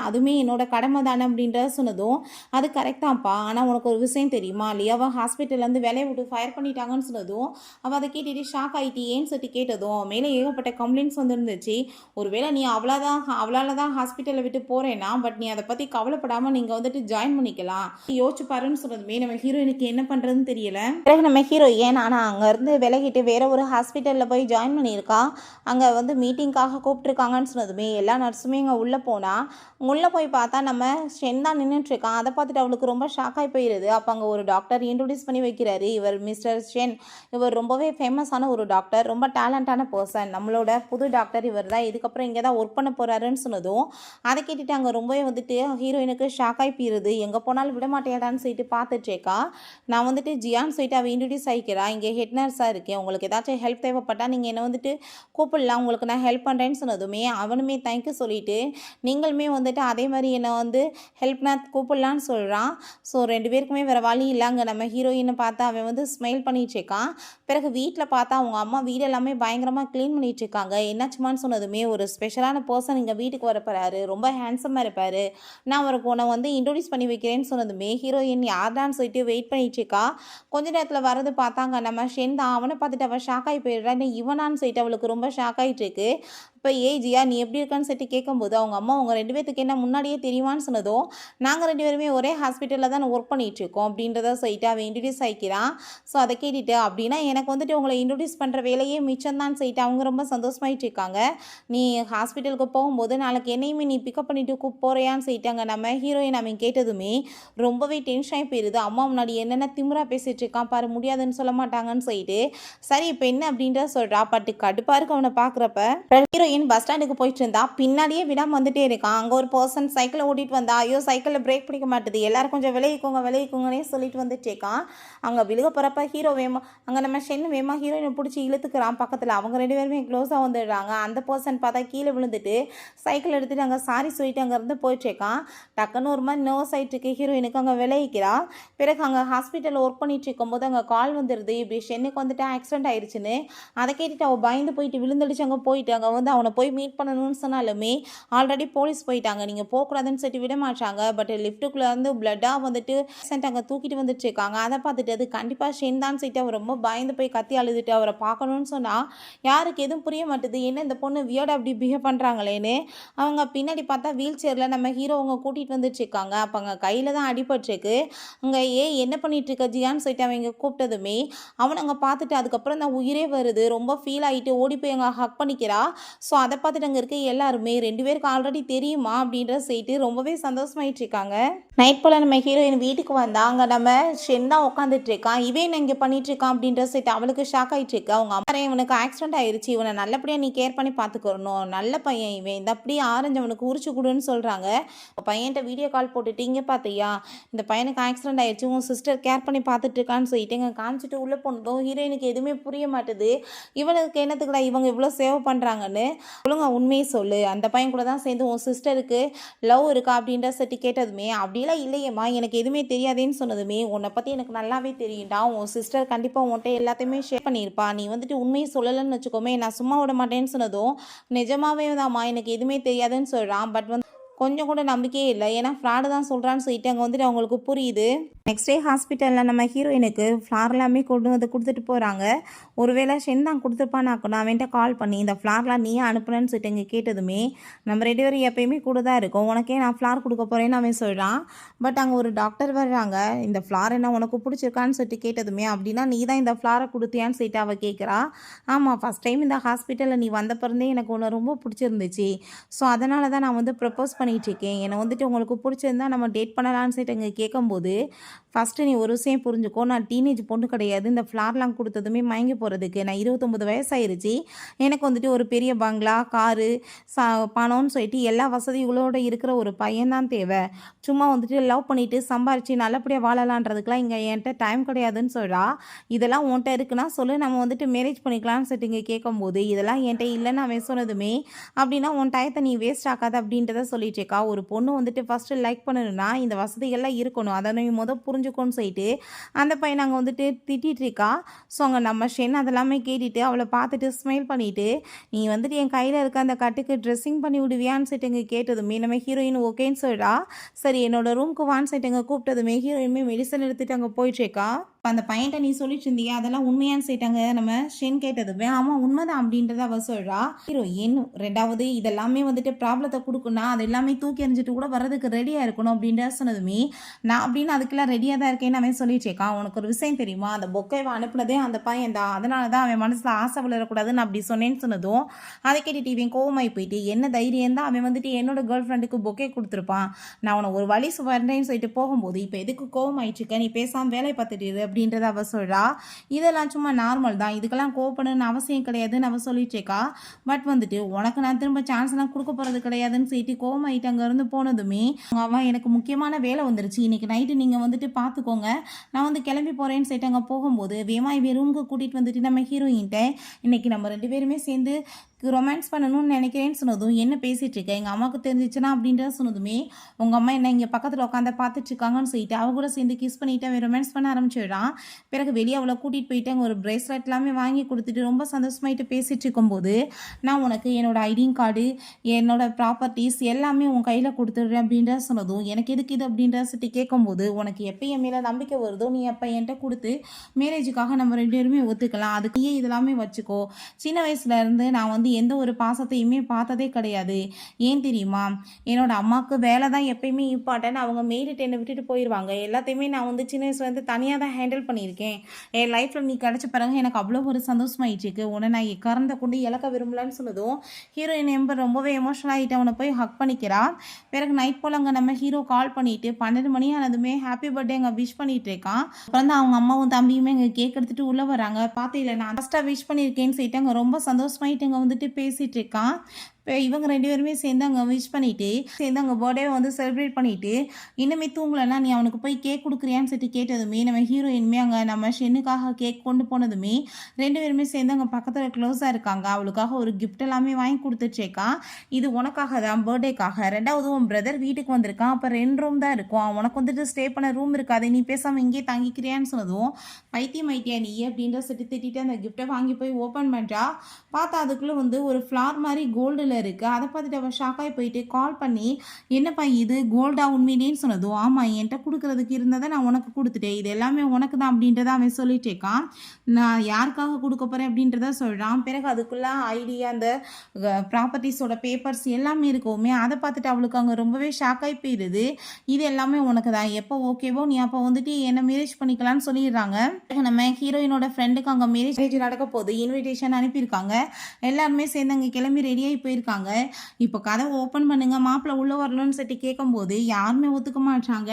அதுவுமே என்னோட கடமை தானே அப்படின்றத சொன்னதும், அது கரெக்ட் தான்ப்பா, ஆனால் உனக்கு ஒரு விஷயம் தெரியுமா, லியாவை ஹாஸ்பிட்டல்லேருந்து வேலையை விட்டு ஃபயர் பண்ணிட்டாங்கன்னு சொன்னதும் அவள் அதை கேட்டுட்டு ஷாக் ஆகிட்டு, ஏன்னு சொல்லி கேட்டதும் மேலே ஏகப்பட்ட கம்ப்ளைண்ட்ஸ் வந்துருந்துச்சு, ஒருவேளை நீ அவளால் தான் ஹாஸ்பிட்டலை விட்டு போகிறேன்னா, பட் நீ அதை பற்றி கவலைப்படாமல் நீங்கள் வந்துட்டு ஜாயின் பண்ணிக்கலாம், யோசிச்சு பாருன்னு சொன்னதுமே நம்ம ஹீரோயினுக்கு என்ன பண்ணுறதுன்னு தெரியல. பிறகு நம்ம ஹீரோயின் ஆனால் அங்கேருந்து விலகிட்டு வேற ஒரு ஹாஸ்பிட்டலில் போய் ஜாயின் பண்ணியிருக்கா. அங்கே வந்து மீட்டிங்காக கூப்பிட்டுருக்காங்கன்னு சொன்னதுமே எல்லா நர்ஸுமே இங்கே உள்ளே போனால், உள்ளே போய் பார்த்தா நம்ம ஷென் தான் நின்றுட்டுருக்கான். அதை பார்த்துட்டு அவளுக்கு ரொம்ப ஷாக்காகி போயிடுது. அப்போ அங்கே ஒரு டாக்டர் இன்ட்ரடியூஸ் பண்ணி வைக்கிறாரு, இவர் மிஸ்டர் ஷென், இவர் ரொம்பவே ஃபேமஸான ஒரு டாக்டர், ரொம்ப டேலண்டான பர்சன், நம்மளோட புது டாக்டர் இவர் தான், இதுக்கப்புறம் இங்கே தான் ஒர்க் பண்ண போகிறாருன்னு சொன்னதும் அதை கேட்டுட்டு அங்கே ரொம்பவே வந்துட்டு ஹீரோயினுக்கு ஷாக்காகி போயிடுது. எங்கே போனாலும் விட மாட்டேடான்னு சொல்லிட்டு பார்த்துட்ருக்கா. நான் வந்துட்டு ஜியான்னு சொல்லிட்டு அவள் இன்ட்ரடியூஸ் ஆகிக்கிறா, இங்கே ஹெட் நர்ஸாக இருக்கேன், உங்களுக்கு ஏதாச்சும் ஹெல்ப் தேவைப்பட்டால் நீங்கள் என்னை வந்துட்டு கூப்பிடலாம், உங்களுக்கு நான் ஹெல்ப் பண்ணுறேன்னு சொன்னதுமே அவனுமே தேங்க்யூ சொல்லிவிட்டு, நீங்களுமே வந்துட்டு அதே மாதிரி என்னை வந்து ஹெல்ப்னா கூப்பிடலான்னு சொல்கிறான். ஸோ ரெண்டு பேருக்குமே வேறு வழி இல்லை. அங்கே நம்ம ஹீரோயினை பார்த்தா அவன் வந்து ஸ்மைல் பண்ணிகிட்ருக்கான். பிறகு வீட்டில் பார்த்தா அவங்க அம்மா வீடு எல்லாமே பயங்கரமாக க்ளீன் பண்ணிகிட்ருக்காங்க. என்னாச்சுமான்னு சொன்னதுமே, ஒரு ஸ்பெஷலான பர்சன் இங்கே வீட்டுக்கு வரப்போறாரு, ரொம்ப ஹேண்ட்ஸமாக இருப்பார், நான் அவருக்கு உன்னை வந்து இன்ட்ரடியூஸ் பண்ணி வைக்கிறேன்னு சொன்னதுமே ஹீரோயின் யார்டான்னு சொல்லிட்டு வெயிட் பண்ணிகிட்ருக்கா. கொஞ்ச நேரத்தில் வரது பார்த்தாங்க நம்ம ஷென் தான். அவனை பார்த்துட்டு அவள் ஷாக் ஆகி போயிடுறா, இவனான்னு சொல்லிட்டு அவளுக்கு ரொம்ப ஷாக் ஆகிட்டு இருக்கு. இப்போ ஜியா நீ எப்படி இருக்கான்னு சொல்லிட்டு கேட்கும்போது அவங்க அம்மா உங்கள் ரெண்டு பேர்த்துக்கு என்ன முன்னாடியே தெரியுமான்னு சொன்னதும், நாங்கள் ரெண்டு பேருமே ஒரே ஹாஸ்பிட்டலில் தான் ஒர்க் பண்ணிகிட்ருக்கோம் அப்படின்றத சொல்லிட்டு அவன் இன்ட்ரடியூஸ் ஆகிக்கிறான். ஸோ அதை கேட்டுட்டு, அப்படின்னா எனக்கு வந்துட்டு உங்களை இன்ட்ரடியூஸ் பண்ணுற வேலையே மிச்சம்தான் சொல்லிட்டு அவங்க ரொம்ப சந்தோஷமாயிட்டு இருக்காங்க. நீ ஹாஸ்பிட்டலுக்கு போகும்போது நாளைக்கு என்னையுமே நீ பிக்கப் பண்ணிவிட்டு போகிறியான்னு சொல்லிட்டாங்க நம்ம ஹீரோயின். அவன் கேட்டதுமே ரொம்பவே டென்ஷன் ஆகி போயிடுது. அம்மா முன்னாடி என்னென்ன திமிரா பேசிகிட்டு இருக்கான் பாரு, முடியாதுன்னு சொல்ல மாட்டாங்கன்னு சொல்லிட்டு, சரி இப்போ என்ன அப்படின்றத சொல்கிறா. பட்டு கடுப்பாக இருக்கு அவனை பார்க்குறப்ப. ஹீரோயின் பஸ் ஸ்டாண்டுக்கு போயிட்டு இருந்தா, பின்னாடியே விடாமல் வந்துட்டே இருக்கான். அங்கே ஒரு பர்சன் சைக்கிளை ஓட்டிகிட்டு வந்தா, ஐயோ சைக்கிளில் பிரேக் பிடிக்க மாட்டுது, எல்லாரும் கொஞ்சம் விலகிக்கோங்கன்னே சொல்லிட்டு வந்துட்டு இருக்கான். அங்கே விழுக போகிறப்ப ஹீரோ வேமா அங்கே நம்ம ஷென் வேமா ஹீரோயினை பிடிச்சி இழுத்துக்கிறான் பக்கத்தில். அவங்க ரெண்டு பேருமே க்ளோஸாக வந்துடுறாங்க. அந்த பர்சன் பார்த்தா கீழே விழுந்துட்டு சைக்கிள் எடுத்துகிட்டு அங்கே சாரி சொல்லிட்டு அங்கேருந்து போயிட்டுருக்கான். டக்குன்னு ஒரு மாதிரி நர்வஸ் ஆகிட்டு இருக்கு ஹீரோயினுக்கு. அங்கே விலகிக்கிறா. பிறகு அங்கே ஹாஸ்பிட்டலில் ஒர்க் பண்ணிட்டு இருக்கும்போது அங்கே கால் வந்துடுது, இப்படி ஷென்னுக்கு வந்துட்டு ஆக்சிடென்ட் ஆயிடுச்சுன்னு. அதை கேட்டுட்டு அவள் பயந்து போயிட்டு விழுந்தடிச்சு அங்கே போயிட்டு அங்கே வந்து அவனை போய் மீட் பண்ணணும்னு சொன்னாலுமே ஆல்ரெடி போலீஸ் போயிட்டாங்க, நீங்கள் போகக்கூடாதுன்னு சொல்லிட்டு விட மாட்டாங்க. பட் லிஃப்ட்டுக்குள்ளே வந்து பிளட்டாக வந்துட்டு அங்கே தூக்கிட்டு வந்துட்டு இருக்காங்க. அதை பார்த்துட்டு அது கண்டிப்பாக ஷென் தான் சொல்லிட்டு அவர் ரொம்ப பயந்து போய் கத்தி அழுதுட்டு அவரை பார்க்கணும்னு சொன்னால் யாருக்கு எதுவும் புரிய மாட்டுது, என்ன இந்த பொண்ணு வியர்டாக அப்படி பிஹேவ் பண்ணுறாங்களேன்னு. அவங்க பின்னாடி பார்த்தா வீல் சேரில் நம்ம ஹீரோ அவங்க கூட்டிகிட்டு வந்துட்டு இருக்காங்க. அப்போ அங்கே கையில் தான் அடிபட்டுருக்கு. அங்கே என்ன பண்ணிட்டு இருக்க ஜியான்னு சொல்லிட்டு அவங்க கூப்பிட்டதுமே அவன் அங்கே பார்த்துட்டு அதுக்கப்புறம் தான் உயிரே வருது, ரொம்ப ஃபீல் ஆகிட்டு ஓடி போய் அங்கே ஹக் பண்ணிக்கிறா. ஸோ அதை பார்த்துட்டு அங்கே இருக்க எல்லாருமே ரெண்டு பேருக்கு ஆல்ரெடி தெரியுமா அப்படின்ற செய்து ரொம்பவே சந்தோஷமாயிட்டு இருக்காங்க. நைட் போல் நம்ம ஹீரோயின் வீட்டுக்கு வந்தா அங்கே நம்ம ஷென் தான் உட்காந்துட்டு இருக்கான். இவன் இங்கே பண்ணிட்டு இருக்கான் அப்படின்ற செய்து அவளுக்கு ஷாக் ஆகிட்டு இருக்கா. அவங்க அம்மா இவனுக்கு ஆக்சிடென்ட் ஆயிடுச்சு, இவனை நல்லபடியாக நீ கேர் பண்ணி பார்த்துக்கணும், நல்ல பையன் இவன், இந்த அப்படியே ஆரஞ்சு அவனுக்கு உரிச்சு கொடுன்னு சொல்கிறாங்க. பையன்கிட்ட வீடியோ கால் போட்டுட்டு, இங்கே பார்த்தியா இந்த பையனுக்கு ஆக்சிடென்ட் ஆயிடுச்சு, உன் சிஸ்டர் கேர் பண்ணி பார்த்துட்டு இருக்கான்னு சொல்லிட்டு இங்கே காமிச்சிட்டு உள்ளே போனதும் ஹீரோயினுக்கு எதுவுமே புரிய மாட்டுது. இவனுக்கு என்னத்துக்குடா இவங்க இவ்வளோ சேவ் பண்ணுறாங்கன்னு. ஒழுங்கா உண்மையை சொல்லு, அந்த பையன் கூட தான் சேர்ந்து உன் சிஸ்டருக்கு லவ் இருக்கா அப்படின்ற சட்டி கேட்டதுமே, அப்படிலாம் இல்லையம்மா எனக்கு எதுவுமே தெரியாதேன்னு சொன்னதுமே, உன்னை பற்றி எனக்கு நல்லாவே தெரியும்டா, உன் சிஸ்டர் கண்டிப்பாக உன்கிட்ட எல்லாத்தையுமே ஷேர் பண்ணியிருப்பா, நீ வந்துட்டு உண்மையை சொல்லலைன்னு வச்சுக்கோமே நான் சும்மா விட மாட்டேன்னு சொன்னதும், நிஜமாவே தான்மா எனக்கு எதுவுமே தெரியாதுன்னு சொல்கிறான். பட் வந்து கொஞ்சம் கூட நம்பிக்கையே இல்லை. ஏன்னா ஃப்ராடு தான் சொல்கிறான்னு சொல்லிட்டு அங்கே வந்துட்டு அவங்களுக்கு புரியுது. நெக்ஸ்ட் டே ஹாஸ்பிட்டலில் நம்ம ஹீரோயினுக்கு ஃப்ளார் எல்லாமே கொண்டு வந்து கொடுத்துட்டு போகிறாங்க. ஒருவேளை ஷென் தான் கொடுத்துருப்பான்னு நான் அவன்கிட்ட கால் பண்ணி இந்த ஃப்ளார்லாம் நீயே அனுப்புனேன்னு சொல்லிட்டு இங்கே கேட்டதுமே, நம்ம 2 பேரும் எப்பயுமே கூட தான் இருக்கோம், உனக்கே நான் ஃப்ளார் கொடுக்க போகிறேன்னு அவன் சொல்கிறான். பட் அங்கே ஒரு டாக்டர் வர்றாங்க. இந்த ஃப்ளார் என்ன உனக்கு பிடிச்சிருக்கான்னு சொல்லிட்டு கேட்டதுமே, அப்படின்னா நீ தான் இந்த ஃப்ளாரை கொடுத்தியான்னு சொல்லிட்டு அவள் கேட்குறா. ஆமாம், ஃபஸ்ட் டைம் இந்த ஹாஸ்பிட்டலில் நீ வந்த பிறந்தே எனக்கு உன்னை ரொம்ப பிடிச்சிருந்துச்சு. ஸோ அதனால தான் நான் வந்து ப்ரப்போஸ் பண்ணிகிட்ருக்கேன். என்னை வந்துட்டு உங்களுக்கு பிடிச்சிருந்தா நம்ம டேட் பண்ணலான்னு சொல்லிட்டு இங்கே கேட்கும்போது, ஃபஸ்ட்டு நீ ஒரு விஷயம் புரிஞ்சுக்கோ, நான் டீனேஜ் பொண்ணு கிடையாது. இந்த ஃப்ளார்லாம் கொடுத்ததுமே மயங்கி போகிறதுக்கு. நான் 29 வயசாயிருச்சு. எனக்கு வந்துட்டு ஒரு பெரிய பங்களா, காரு, பணம்னு சொல்லிட்டு எல்லா வசதிகளோடு இருக்கிற ஒரு பையன்தான் தேவை. சும்மா வந்துட்டு லவ் பண்ணிவிட்டு சம்பாரித்து நல்லபடியாக வாழலான்றதுக்கெலாம் இங்கே என்கிட்ட டைம் கிடையாதுன்னு சொல்கிறா. இதெல்லாம் உன்கிட்ட இருக்குன்னா சொல்லு, நம்ம வந்துட்டு மேரேஜ் பண்ணிக்கலாம்னு சொல்லிட்டு இங்கே கேட்கும்போது, இதெல்லாம் என்கிட்ட இல்லைன்னு அவன் சொன்னதுமே, அப்படின்னா உன் டயத்தை நீ வேஸ்ட் ஆக்காத அப்படின்றத சொல்லிட்டு இருக்கா. ஒரு பொண்ணு வந்துட்டு ஃபஸ்ட்டு லைக் பண்ணணும்னா இந்த வசதிகள்லாம் இருக்கணும், அதை நீ புரிஞ்சுக்கோன்னு சொல்லிட்டு அந்த பையன் அங்கே வந்துட்டு திட்டிகிட்டு இருக்கா. ஸோ அங்கே நம்ம ஷென் அதெல்லாமே கேட்டுட்டு அவளை பார்த்துட்டு ஸ்மைல் பண்ணிவிட்டு, நீ வந்துட்டு என் கையில் இருக்க அந்த கட்டுக்கு ட்ரெஸ்ஸிங் பண்ணி விடுவியான்னு சொல்லிட்டு இங்கே கேட்டதுமே நம்ம ஹீரோயின் ஓகேன்னு சொல்கிறா. சரி என்னோட ரூமுக்கு வான்னு சொல்லிட்டு அங்கே கூப்பிட்டதுமே ஹீரோயினுமே மெடிசன் எடுத்துகிட்டு அங்கே போயிட்டுருக்கா. அந்த பையன்ட்ட நீ சொல்லிட்டு இருந்தியா அதெல்லாம் உண்மையான்னு சொல்லிட்டாங்க நம்ம ஷென் கேட்டதுமே, ஆமாம் உண்மைதான் அப்படின்றத அவள் சொல்கிறா. ஹீரோயின் ரெண்டாவது இதெல்லாமே வந்துட்டு ப்ராப்ளத்தை கொடுக்குன்னா அது எல்லாமே தூக்கி எறிஞ்சிட்டு கூட வர்றதுக்கு ரெடியாக இருக்கணும் அப்படின்ற சொன்னதுமே, நான் அப்படின்னு அதுக்கெல்லாம் ரெடியாக தான் இருக்கேன்னு அவன் சொல்லிட்டுருக்கான். உனக்கு ஒரு விஷயம் தெரியுமா, அந்த பொக்கைவை அனுப்புனதே அந்த பையன் தான், அதனால தான் அவன் மனசில் ஆசை வளரக்கூடாதுன்னு அப்படி சொன்னேன்னு சொன்னதும் அதை கேட்டுட்டு இவன் கோவமாகி போயிட்டு, என்ன தைரியம் தான் அவன் வந்துட்டு என்னோட கேர்ள் ஃப்ரெண்டுக்கு பொக்கே கொடுத்துருப்பான், நான் உன ஒரு வழி வரேன்னு சொல்லிட்டு போகும்போது இப்போ எதுக்கு கோவமாயிடுச்சுக்க, நீ பேசாமல் வேலை பார்த்துட்டு அப்படின்றத அவ சொல்கிறா. இதெல்லாம் சும்மா நார்மல் தான், இதுக்கெல்லாம் கோவப்படணும்னு அவசியம் கிடையாதுன்னு அவள் சொல்லிட்டுருக்கா. பட் வந்துட்டு உனக்கு நான் திரும்ப சான்ஸ்லாம் கொடுக்க போகிறது கிடையாதுன்னு சொல்லிட்டு கோவமாயிட்டு அங்கேருந்து போனதுமே, அவன் எனக்கு முக்கியமான வேலை வந்துருச்சு, இன்றைக்கி நைட்டு நீங்கள் வந்துட்டு பார்த்துக்கோங்க, நான் வந்து கிளம்பி போகிறேன்னு சொல்லிட்டு அங்கே போகும்போது வேமாய் ரூமுக்கு கூட்டிகிட்டு வந்துட்டு நம்ம ஹீரோயின்ட்ட, இன்றைக்கி நம்ம 2 பேருமே சேர்ந்து ரொமான்ஸ் பண்ணணும்னு நினைக்கிறேன்னு சொன்னதும், என்ன பேசிகிட்டு இருக்க எங்கள் அம்மாவுக்கு தெரிஞ்சிச்சுன்னா அப்படின்றத சொன்னதுமே, உங்கள் அம்மா என்ன இங்கே பக்கத்தில் உட்காந்து பார்த்துட்டு இருக்காங்கன்னு சொல்லிட்டு அவ கூட சேர்ந்து கிஸ் பண்ணிவிட்டு அவன் ரொமான்ஸ் பண்ண ஆரம்பிச்சிடுறான். பிறகு வெளியே அவளை கூட்டிகிட்டு போயிட்டு அங்கே ஒரு பிரேஸ்லெட் எல்லாமே வாங்கி கொடுத்துட்டு ரொம்ப சந்தோஷமாயிட்டு பேசிகிட்டு இருக்கும்போது, நான் உனக்கு என்னோடய ஐடிங் கார்டு, என்னோட ப்ராப்பர்ட்டிஸ் எல்லாமே உன் கையில் கொடுத்துட்றேன் அப்படின்றத சொன்னதும், எனக்கு எதுக்கு இது அப்படின்றத சொல்லிட்டு கேட்கும்போது, உனக்கு எப்போ என் மேலே நம்பிக்கை வருதோ நீ எப்போ என்கிட்ட கொடுத்து மேரேஜுக்காக நம்ம 2 பேருமே ஒத்துக்கலாம், அதுக்கு இதெல்லாமே வச்சுக்கோ, சின்ன வயசுலேருந்து நான் வந்து எந்த ஒரு பாசத்தையுமே பார்த்ததே கிடையாது, ஏன் தெரியுமா, என்னோட அம்மாவுக்கு வேலை தான் எப்பயுமே இம்பார்ட்டன்ட், அவங்க மேரிட் என்னை விட்டுட்டு போயிடுவாங்க, எல்லாத்தையுமே நான் வந்து சின்ன வயசுலேருந்து தனியாக தான் ஹேண்டில் பண்ணியிருக்கேன், என் லைஃப்பில் நீ கிடச்ச பிறகு எனக்கு அவ்வளோ ஒரு சந்தோஷமாயிடுச்சு, உன்னை நான் கறந்த கொண்டு இழக்க விரும்பலன்னு சொன்னதும் ஹீரோயின் எம்பர் ரொம்பவே எமோஷனல் ஆகிட்டு அவனை போய் ஹக் பண்ணிக்கிறா. பிறகு நைட் போல் அங்கே நம்ம ஹீரோ கால் பண்ணிவிட்டு 12 மணி ஆனதுமே ஹாப்பி பர்த்டே அங்கே விஷ் பண்ணிகிட்டு இருக்கான். அப்புறம் தான் அவங்க அம்மாவும் தம்பியுமே அங்கே கேக் எடுத்துகிட்டு உள்ளே வராங்க. பார்த்து இல்லை நான் ஃபஸ்ட்டாக விஷ் பண்ணியிருக்கேன்னு சொல்லிட்டு அங்கே ரொம்ப சந்தோஷமாயிட்டு அங்கே வந்துட்டு பேசிகிட்டு இருக்கான். இப்போ இவங்க 2 பேருமே சேர்ந்து அங்கே விஷ் பண்ணிவிட்டு சேர்ந்து அங்கே பர்த்டேவை வந்து செலிப்ரேட் பண்ணிவிட்டு, இன்னுமே தூங்கலைன்னா நீ அவனுக்கு போய் கேக் கொடுக்குறியான்னு சொல்லிட்டு கேட்டதுமே, நம்ம ஹீரோயினுமே அங்கே நம்ம ஷென்னுக்காக கேக் கொண்டு போனதுமே 2 பேருமே சேர்ந்து அங்கே பக்கத்தில் க்ளோஸாக இருக்காங்க. அவளுக்காக ஒரு கிஃப்ட் எல்லாமே வாங்கி கொடுத்துட்ருக்கான். இது உனக்காக தான் பர்த்டேக்காக. ரெண்டாவது உன் பிரதர் வீட்டுக்கு வந்திருக்கான், அப்போ 2 ரூம் தான் இருக்கும், உனக்கு வந்துட்டு ஸ்டே பண்ண ரூம் இருக்காது, நீ பேசாமல் இங்கே தங்கிக்கிறியான்னு சொன்னதும், பைத்தியம் ஐட்டியா நீ அப்படின்ற சொல்லிட்டு திட்டிட்டு அந்த கிஃப்ட்டை வாங்கி போய் ஓப்பன் பண்ணுறா. பார்த்தா அதுக்குள்ளே வந்து ஒரு ஃப்ளார் மாதிரி கோல்டில் இருக்குது. அதை பார்த்துட்டு அவள் ஷாக்காகி போயிட்டு கால் பண்ணி, என்னப்பா இது கோல்டா உண்மையிலேன்னு சொன்னதும், ஆமாம் என்கிட்ட கொடுக்குறதுக்கு இருந்ததை நான் உனக்கு கொடுத்துட்டேன், இது எல்லாமே உனக்கு தான் அப்படின்றத அவன் சொல்லிட்டு இருக்கான். நான் யாருக்காக கொடுக்க போகிறேன் அப்படின்றத சொல்கிறான். பிறகு அதுக்குள்ளே ஐடியா அந்த ப்ராப்பர்ட்டிஸோட பேப்பர்ஸ் எல்லாமே இருக்கவுமே அதை பார்த்துட்டு அவளுக்கு அங்கே ரொம்பவே ஷாக்காகி போயிடுது. இது எல்லாமே உனக்கு தான், எப்போ ஓகேவோ நீ அப்போ வந்துட்டு என்ன மேரேஜ் பண்ணிக்கலான்னு சொல்லிடுறாங்க. நம்ம ஹீரோயினோட ஃப்ரெண்டுக்கு அங்கே மேரேஜ் நடக்க போகுது, இன்விடேஷன் அனுப்பியிருக்காங்க. எல்லாருமே சேர்ந்து அங்கே கிளம்பி ரெடியாகி போயிருக்காங்க. இப்போ கதை ஓப்பன் பண்ணுங்க மாப்பிள்ளை உள்ளே வரணும்னு சொல்லி கேட்கும்போது யாருமே ஒத்துக்க மாட்டாங்க.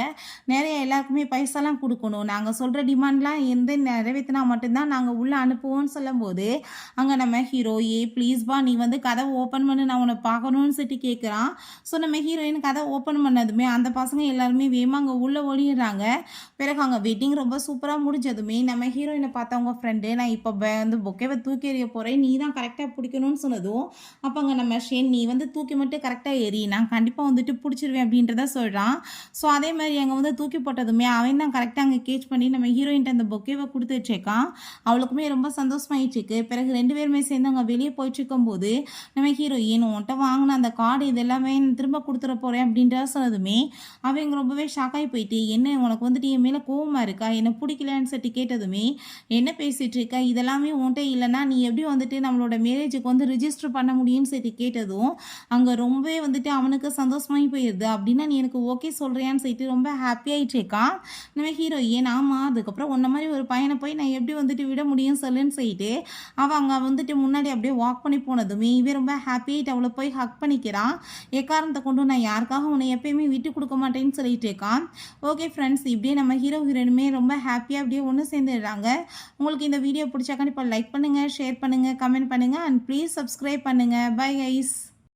நிறைய எல்லாருக்குமே பைசாலாம் கொடுக்கணும், நாங்கள் சொல்கிற டிமாண்ட்லாம் எந்த நிறைவேற்றினா மட்டும்தான் நாங்கள் உள்ளே அனுப்புவோம்னு சொல்லும்போது, அங்கே நம்ம ஹீரோ ப்ளீஸ்பா நீ வந்து கதை ஓப்பன் பண்ணு நான் உன்னை பார்க்கணும்னு சொல்லி கேட்குறான். ஸோ நம்ம ஹீரோயின் கதை ஓப்பன் பண்ணதுமே அந்த பசங்க எல்லாருமே வேகமாக அங்கே உள்ளே ஓடிடுறாங்க. பிறகு அங்கே வெட்டிங் ரொம்ப சூப்பராக முடிஞ்சதுமே நம்ம ஹீரோயினை பார்த்தவங்க ஃப்ரெண்டு, நான் இப்போ வந்து பொக்கேவை தூக்கி எறிய போகிறேன், நீ தான் கரெக்டாக பிடிக்கணும்னு சொன்னதும், அப்போ அங்கே நம்ம ஷேன் நீ வந்து தூக்கி மட்டும் கரெக்டாக ஏறி நான் கண்டிப்பாக வந்துட்டு பிடிச்சிருவேன் அப்படின்றத சொல்கிறான். ஸோ அதே மாதிரி அங்கே வந்து தூக்கி போட்டதுமே அவன் தான் கரெக்டாக அங்கே கேட்ச் பண்ணி நம்ம ஹீரோயின்ட்ட அந்த பொக்கேவை கொடுத்து வச்சிருக்கான். அவளுக்குமே ரொம்ப சந்தோஷமாயிடுச்சு. பிறகு 2 பேருமே சேர்ந்து அங்கே வெளியே போயிட்டு இருக்கும்போது நம்ம ஹீரோயின் உன்கிட்ட வாங்கின அந்த கார்டு இதெல்லாமே நான் திரும்ப கொடுத்துட போகிறேன் அப்படின்றத சொன்னதுமே அவங்க ரொம்பவே ஷாக்காகி போயிட்டு என்ன உனக்கு வந்துட்டு என் மேலே கோவமாக இருக்கா என்ன பிடிக்கலன்னு சொல்லிட்டு கேட்டதுமே என்ன பேசிகிட்டு இருக்கா இதெல்லாமே உன்கிட்ட இல்லைன்னா நீ எப்படி வந்துட்டு நம்மளோட மேரேஜுக்கு வந்து ரிஜிஸ்டர் பண்ண முடியும்னு சொல்லிட்டு கேட்டதும் அங்கே ரொம்பவே வந்துட்டு அவனுக்கு சந்தோஷமாகி போயிடுது. அப்படின்னா நீ எனக்கு ஓகே சொல்கிறியான்னு சொல்லிட்டு ரொம்ப ஹாப்பியாகிட்டுருக்கான் நம்ம ஹீரோயின். ஆமாம் அதுக்கப்புறம் உன்ன மாதிரி ஒரு பையனை போய் நான் எப்படி வந்துட்டு விட முடியும் சொல்லுன்னு சொல்லிட்டு அவள் அங்கே வந்துட்டு முன்னாடி அப்படியே வாக் பண்ணி போனதுமே இவன் ரொம்ப ஹாப்பியாகிட்டு அவளை போய் ஹக் பண்ணிக்கிறான். எக்காரணத்தை கொண்டு நான் யாருக்காக உன்னை எப்பயுமே விட்டு கொடுக்க மாட்டேன்னு சொல்லிட்டு இருக்கான். ஓகே ஃப்ரெண்ட்ஸ், இப்படியே நம்ம ஹீரோ ஹீரோயினுமே ரொம்ப ஹாப்பியாக அப்படியே ஒன்று சேர்ந்துடுறாங்க. உங்களுக்கு இந்த வீடியோ பிடிச்சா கண்டிப்பாக லைக் பண்ணுங்கள், ஷேர் பண்ணுங்கள், கமெண்ட் பண்ணுங்கள் அண்ட் ப்ளீஸ் சப்ஸ்கிரைப் பண்ணுங்கள். Bye guys.